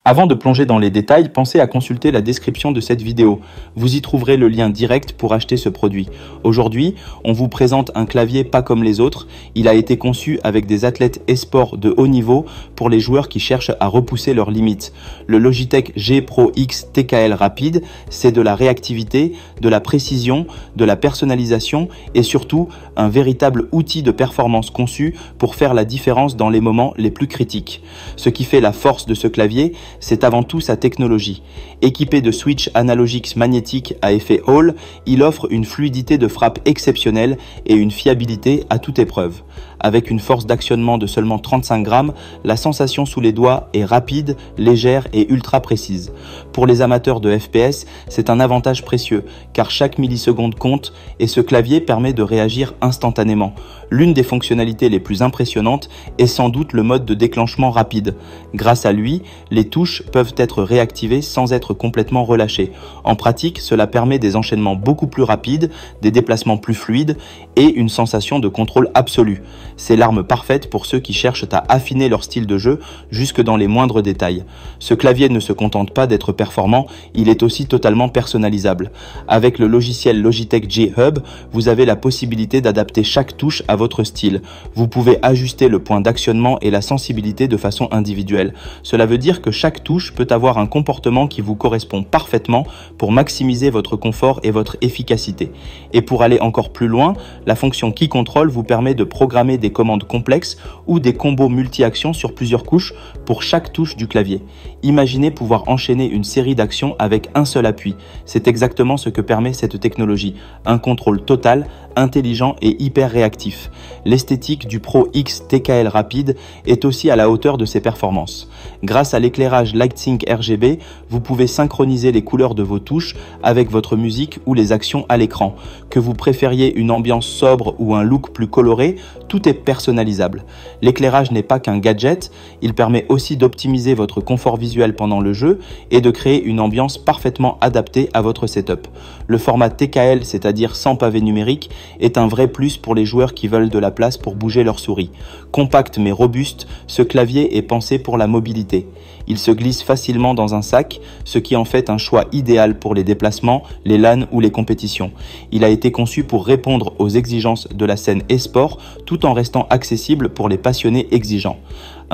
Avant de plonger dans les détails, pensez à consulter la description de cette vidéo. Vous y trouverez le lien direct pour acheter ce produit. Aujourd'hui, on vous présente un clavier pas comme les autres. Il a été conçu avec des athlètes e-sport de haut niveau pour les joueurs qui cherchent à repousser leurs limites. Le Logitech G Pro X TKL Rapide, c'est de la réactivité, de la précision, de la personnalisation et surtout un véritable outil de performance conçu pour faire la différence dans les moments les plus critiques. Ce qui fait la force de ce clavier, c'est avant tout sa technologie. Équipé de switch analogiques magnétiques à effet Hall, il offre une fluidité de frappe exceptionnelle et une fiabilité à toute épreuve. Avec une force d'actionnement de seulement 35 grammes, la sensation sous les doigts est rapide, légère et ultra précise. Pour les amateurs de FPS, c'est un avantage précieux, car chaque milliseconde compte et ce clavier permet de réagir instantanément. L'une des fonctionnalités les plus impressionnantes est sans doute le mode de déclenchement rapide. Grâce à lui, les touches peuvent être réactivées sans être complètement relâchées. En pratique, cela permet des enchaînements beaucoup plus rapides, des déplacements plus fluides et une sensation de contrôle absolu. C'est l'arme parfaite pour ceux qui cherchent à affiner leur style de jeu jusque dans les moindres détails. Ce clavier ne se contente pas d'être performant, il est aussi totalement personnalisable. Avec le logiciel Logitech G Hub, vous avez la possibilité d'adapter chaque touche à votre style. Vous pouvez ajuster le point d'actionnement et la sensibilité de façon individuelle. Cela veut dire que chaque touche peut avoir un comportement qui vous correspond parfaitement pour maximiser votre confort et votre efficacité. Et pour aller encore plus loin, la fonction Key Control vous permet de programmer des commandes complexes ou des combos multi-actions sur plusieurs couches pour chaque touche du clavier. Imaginez pouvoir enchaîner une série d'actions avec un seul appui. C'est exactement ce que permet cette technologie. Un contrôle total, intelligent et hyper réactif. L'esthétique du Pro X TKL Rapide est aussi à la hauteur de ses performances. Grâce à l'éclairage LightSync RGB, vous pouvez synchroniser les couleurs de vos touches avec votre musique ou les actions à l'écran. Que vous préfériez une ambiance sobre ou un look plus coloré, tout est personnalisable. L'éclairage n'est pas qu'un gadget, il permet aussi d'optimiser votre confort visuel pendant le jeu et de créer une ambiance parfaitement adaptée à votre setup. Le format TKL, c'est-à-dire sans pavé numérique, est un vrai plus pour les joueurs qui veulent de la place pour bouger leur souris. Compact mais robuste, ce clavier est pensé pour la mobilité. Il se glisse facilement dans un sac, ce qui en fait un choix idéal pour les déplacements, les LAN ou les compétitions. Il a été conçu pour répondre aux exigences de la scène e-sport tout en restant accessible pour les passionnés exigeants.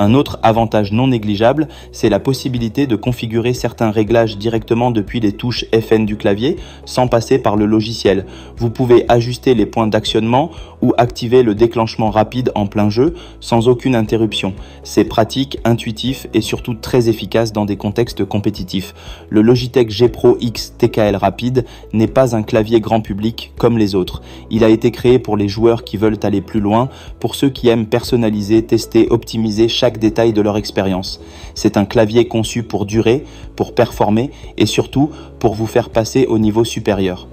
Un autre avantage non négligeable, c'est la possibilité de configurer certains réglages directement depuis les touches FN du clavier sans passer par le logiciel. Vous pouvez ajuster les points d'actionnement ou activer le déclenchement rapide en plein jeu sans aucune interruption. C'est pratique, intuitif et surtout très efficace dans des contextes compétitifs. Le Logitech G Pro X TKL Rapide n'est pas un clavier grand public comme les autres. Il a été créé pour les joueurs qui veulent aller plus loin, pour ceux qui aiment personnaliser, tester, optimiser chaque détail de leur expérience. C'est un clavier conçu pour durer, pour performer et surtout pour vous faire passer au niveau supérieur.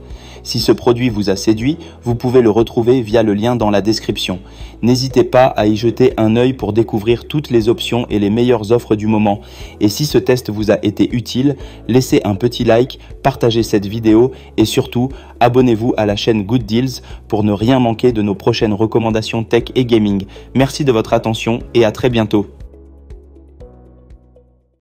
Si ce produit vous a séduit, vous pouvez le retrouver via le lien dans la description. N'hésitez pas à y jeter un œil pour découvrir toutes les options et les meilleures offres du moment. Et si ce test vous a été utile, laissez un petit like, partagez cette vidéo et surtout, abonnez-vous à la chaîne Good Deals pour ne rien manquer de nos prochaines recommandations tech et gaming. Merci de votre attention et à très bientôt.